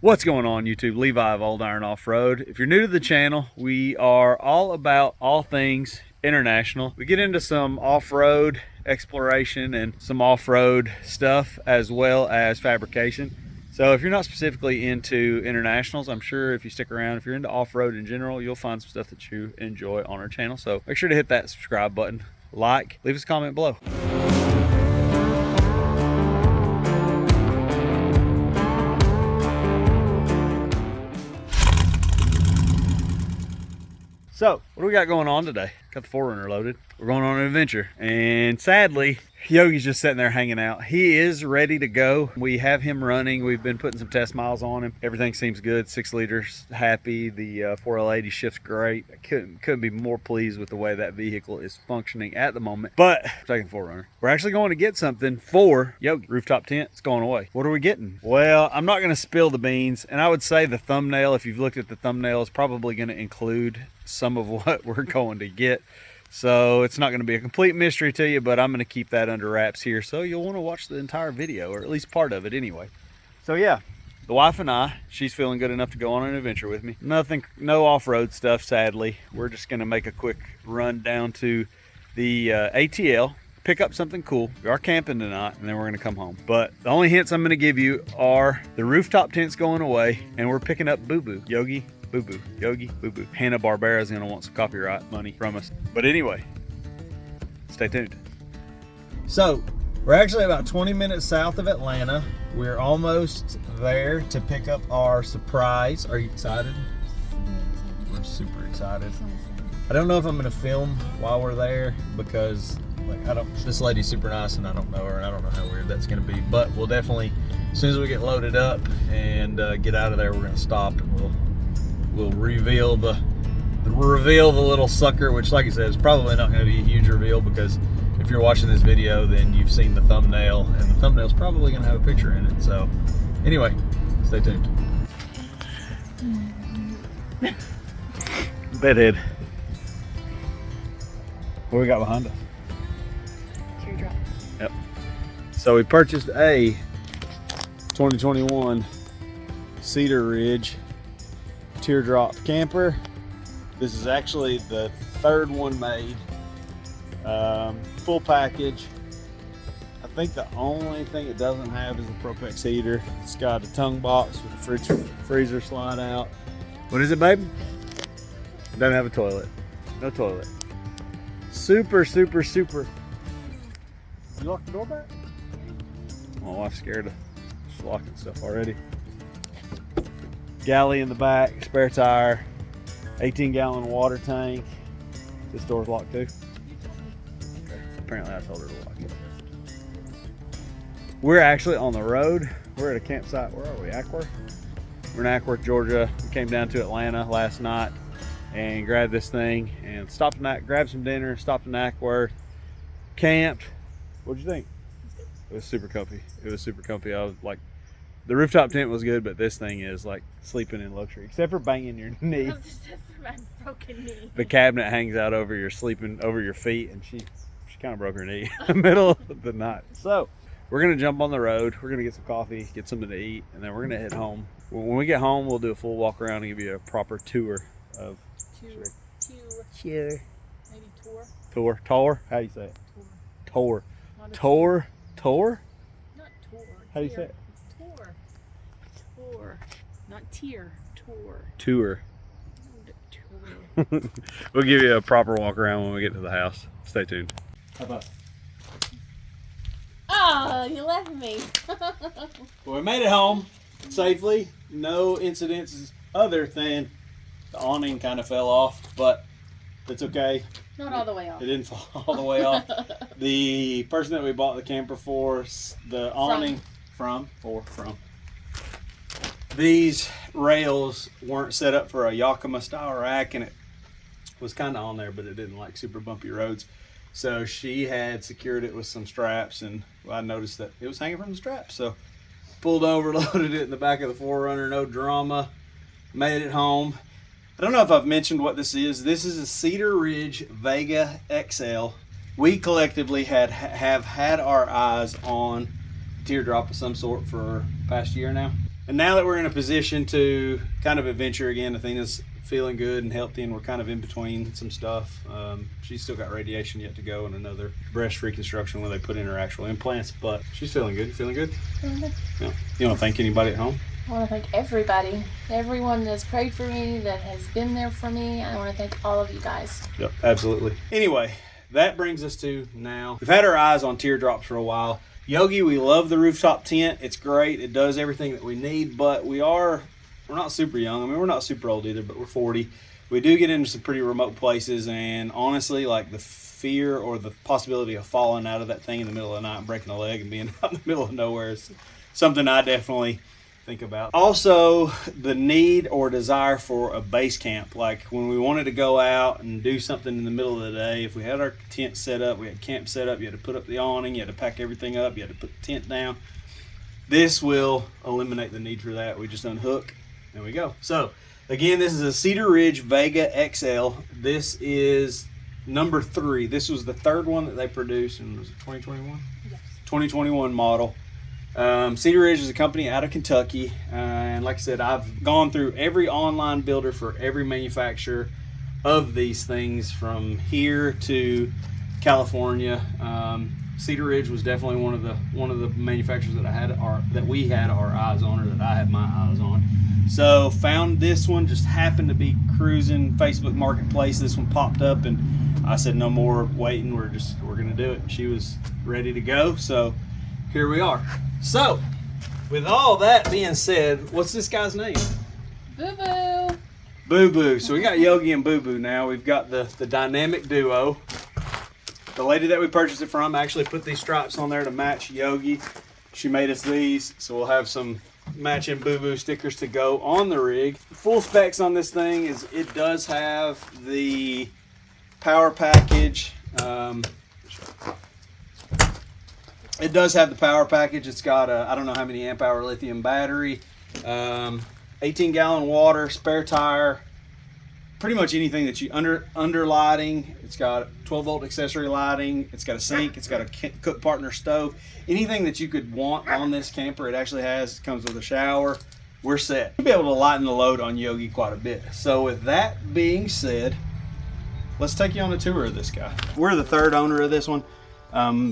What's going on, YouTube? Levi of Old Iron Off-Road. If you're new to the channel, we are all about all things international. We get into some off-road exploration and some off-road stuff, as well as fabrication. So if you're not specifically into internationals, I'm sure if you stick around, if you're into off-road in general, you'll find some stuff that you enjoy on our channel. So make sure to hit that subscribe button, like, leave us a comment below. So, what do we got going on today? Got the 4Runner loaded. We're going on an adventure. And sadly, Yogi's just sitting there hanging out. He is ready to go. We have him running. We've been putting some test miles on him. Everything seems good. 6 liters, happy. The 4L80 shifts great. I couldn't be more pleased with the way that vehicle is functioning at the moment. But, we're taking 4Runner. We're actually going to get something for Yogi. Rooftop tent, it's going away. What are we getting? Well, I'm not going to spill the beans. And I would say the thumbnail, if you've looked at the thumbnail, is probably going to include some of what we're going to get. So it's not going to be a complete mystery to you, but I'm going to keep that under wraps here, so you'll want to watch the entire video, or at least part of it anyway. So yeah, the wife and I, she's feeling good enough to go on an adventure with me. No off-road stuff, sadly. We're just going to make a quick run down to the ATL, pick up something cool. We are camping tonight, and then we're going to come home. But the only hints I'm going to give you are the rooftop tent's going away, and we're picking up Boo Boo, Yogi, Boo Boo, Yogi, Boo Boo. Hanna-Barbera's gonna want some copyright money from us. But anyway, stay tuned. So, we're actually about 20 minutes south of Atlanta. We're almost there to pick up our surprise. Are you excited? We're super excited. I don't know if I'm gonna film while we're there because this lady's super nice and I don't know her and I don't know how weird that's gonna be. But we'll definitely, as soon as we get loaded up and get out of there, we're gonna stop and we'll reveal the little sucker, which, like I said, is probably not going to be a huge reveal because if you're watching this video, then you've seen the thumbnail, and the thumbnail's probably going to have a picture in it. So, anyway, stay tuned. Bedhead. What we got behind us? Teardrop. Yep. So we purchased a 2021 Cedar Ridge teardrop camper. This is actually the third one made, full package. I think the only thing it doesn't have is the Propex heater. It's got a tongue box with a freezer slide out. What is it, babe? It doesn't have a toilet. No toilet. Super. You locked the door back? My wife's scared of just locking stuff already. Galley in the back, spare tire, 18-gallon water tank. This door's locked too. Okay. Apparently I told her to lock it. We're actually on the road. We're at a campsite. Where are we? Ackworth? We're in Ackworth, Georgia. We came down to Atlanta last night and grabbed this thing and grabbed some dinner, stopped in Ackworth, camped. What'd you think? It was super comfy. I was like, the rooftop tent was good, but this thing is like sleeping in luxury, except for banging your knee. My broken knee. The cabinet hangs out over your feet, and she kind of broke her knee in the middle of the night. So we're gonna jump on the road. We're gonna get some coffee, get something to eat, and then we're gonna head home. When we get home, we'll do a full walk around and give you a proper tour of. Maybe tour. Tour. How do you say it? Tour. Not Tour. Not tour. How do you say it? Tour. Not tier. Tour. Tour. Tour. We'll give you a proper walk around when we get to the house. Stay tuned. How about? Oh, you left me. Well, we made it home safely. No incidences other than the awning kind of fell off, but it's okay. Not all the way off. It didn't fall all the way off. The person that we bought the camper for, the awning from. These rails weren't set up for a Yakima style rack, and it was kind of on there, but it didn't like super bumpy roads. So she had secured it with some straps, and I noticed that it was hanging from the straps. So pulled over, loaded it in the back of the 4Runner, no drama, made it home. I don't know if I've mentioned what this is. This is a Cedar Ridge Vega XL. We collectively have had our eyes on teardrop of some sort for the past year now. And now that we're in a position to kind of adventure again, Athena's feeling good and healthy, and we're kind of in between some stuff. She's still got radiation yet to go and another breast reconstruction when they put in her actual implants, but she's feeling good. You feeling good? Mhm. Yeah. You want to thank anybody at home? I want to thank everybody, everyone that's prayed for me, that has been there for me. I want to thank all of you guys. Yep, absolutely. Anyway, that brings us to now. We've had our eyes on teardrops for a while. Yogi, we love the rooftop tent. It's great. It does everything that we need, but we're not super young. I mean, we're not super old either, but we're 40. We do get into some pretty remote places, and honestly, like the fear or the possibility of falling out of that thing in the middle of the night and breaking a leg and being out in the middle of nowhere is something I definitely think about. Also, the need or desire for a base camp. Like when we wanted to go out and do something in the middle of the day, if we had our tent set up, we had camp set up, you had to put up the awning, you had to pack everything up, you had to put the tent down. This will eliminate the need for that. We just unhook and we go. So again, this is a Cedar Ridge Vega XL. This is number 3. This was the 3rd one that they produced, and was it 2021? Yes. 2021 model. Cedar Ridge is a company out of Kentucky, and like I said, I've gone through every online builder for every manufacturer of these things from here to California. Cedar Ridge was definitely one of the manufacturers that we had our eyes on, or that I had my eyes on. So found this one, just happened to be cruising Facebook Marketplace. This one popped up, and I said no more waiting. We're gonna do it. She was ready to go, so here we are. So, with all that being said, what's this guy's name? Boo Boo. Boo Boo. So we got Yogi and Boo Boo now. We've got the dynamic duo. The lady that we purchased it from actually put these stripes on there to match Yogi. She made us these, so we'll have some matching Boo Boo stickers to go on the rig. Full specs on this thing is it does have the power package. It does have the power package. It's got a, I don't know how many amp hour lithium battery, 18-gallon water, spare tire, pretty much anything that you under lighting. It's got 12-volt accessory lighting. It's got a sink. It's got a cook partner stove. Anything that you could want on this camper, it actually has. It comes with a shower. We're set. We'll be able to lighten the load on Yogi quite a bit. So with that being said, let's take you on a tour of this guy. We're the 3rd owner of this one.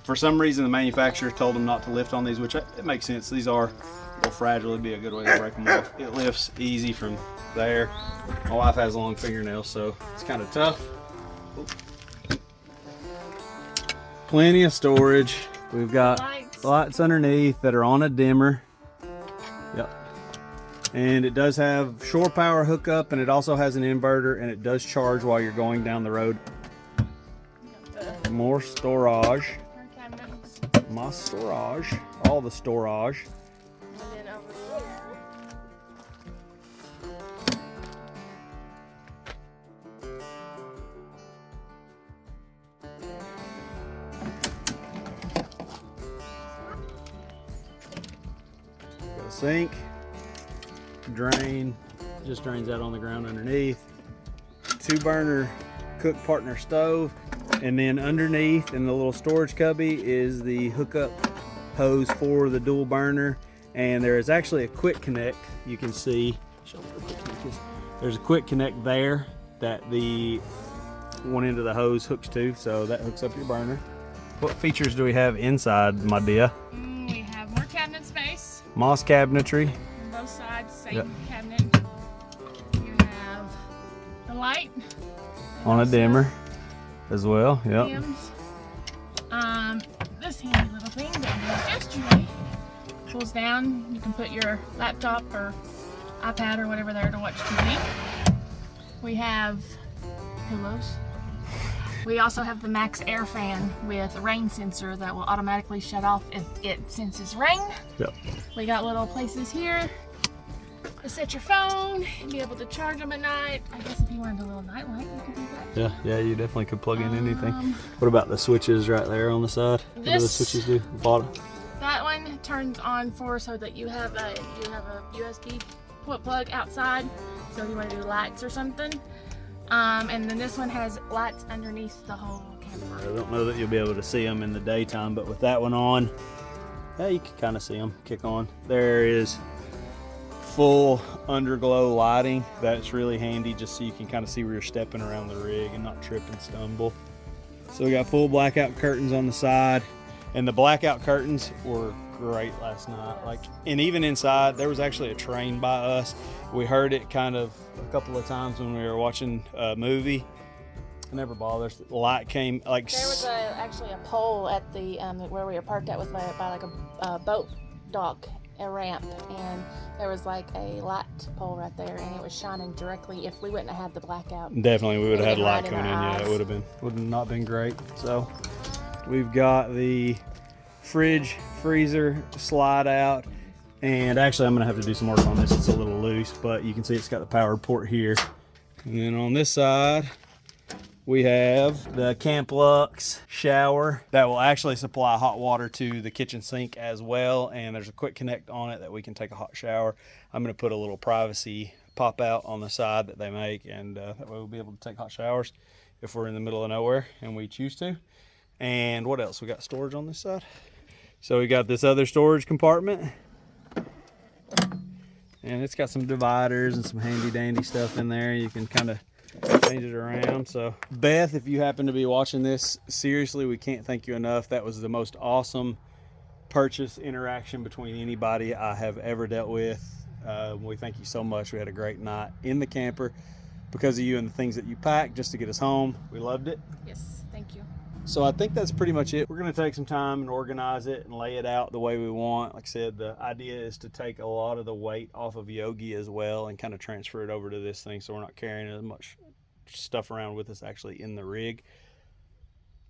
For some reason, the manufacturer told them not to lift on these, which it makes sense. These are a little fragile. It'd be a good way to break them off. It lifts easy from there. My wife has long fingernails, so it's kind of tough. Plenty of storage. We've got lights underneath that are on a dimmer. Yep. And it does have shore power hookup, and it also has an inverter, and it does charge while you're going down the road. More storage. My storage. All the storage. And then over here. Got a sink. Drain. Just drains out on the ground underneath. 2-burner cook partner stove. And then underneath in the little storage cubby is the hookup hose for the dual burner. And there is actually a quick connect. You can see, there's a quick connect there that the one end of the hose hooks to. So that hooks up your burner. What features do we have inside, my dear? We have more cabinet space. Moss cabinetry. On both sides, same Yep. cabinet. You have the light. On a dimmer as well. Yep. Dims. This handy little thing that we used yesterday pulls down. You can put your laptop or iPad or whatever there to watch TV. We have pillows. We also have the Max Air fan with a rain sensor that will automatically shut off if it senses rain. Yep. We got little places here to set your phone and be able to charge them at night. I guess if you wanted a little night light, you could do that. Yeah, you definitely could plug in anything. What about the switches right there on the side? What do the switches do? Bottom. That one turns on so that you have a USB plug outside, so if you want to do lights or something. And then this one has lights underneath the whole camper. I don't know that you'll be able to see them in the daytime, but with that one on, yeah, you can kind of see them kick on. There is full underglow lighting. That's really handy just so you can kind of see where you're stepping around the rig and not trip and stumble. So we got full blackout curtains on the side, and the blackout curtains were great last night. Like, and even inside there was actually a train by us. We heard it kind of a couple of times when we were watching a movie. It never bothers. The light came like there was actually a pole at the where we were parked at, was by like a boat dock, a ramp, and there was like a light pole right there, and it was shining directly. If we wouldn't have had the blackout, definitely we would have had light right coming in. Yeah, it would have not been great. So we've got the fridge freezer slide out, and actually I'm gonna have to do some work on this. It's a little loose, but you can see it's got the powered port here. And then on this side we have the Camp Lux shower that will actually supply hot water to the kitchen sink as well, and there's a quick connect on it that we can take a hot shower. I'm going to put a little privacy pop out on the side that they make, and that way we'll be able to take hot showers if we're in the middle of nowhere and we choose to. And what else? We got storage on this side. So we got this other storage compartment, and it's got some dividers and some handy dandy stuff in there. You can kind of change it around. So Beth, if you happen to be watching this, seriously, we can't thank you enough. That was the most awesome purchase interaction between anybody I have ever dealt with. We thank you so much. We had a great night in the camper because of you and the things that you packed just to get us home. We loved it. yes, thank you. So I think that's pretty much it. We're going to take some time and organize it and lay it out the way we want. Like I said, the idea is to take a lot of the weight off of Yogi as well and kind of transfer it over to this thing, so we're not carrying as much stuff around with us actually in the rig.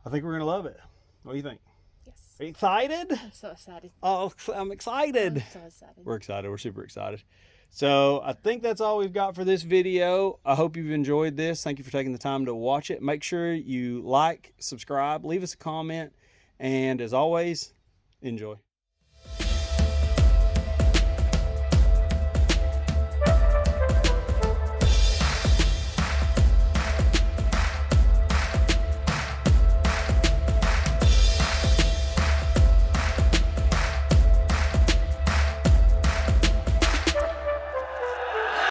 I think we're going to love it. What do you think? Yes. Are you excited? I'm so excited. Oh, I'm excited. I'm so excited. We're excited. We're super excited. So I think that's all we've got for this video. I hope you've enjoyed this. Thank you for taking the time to watch it. Make sure you like, subscribe, leave us a comment, and as always, enjoy.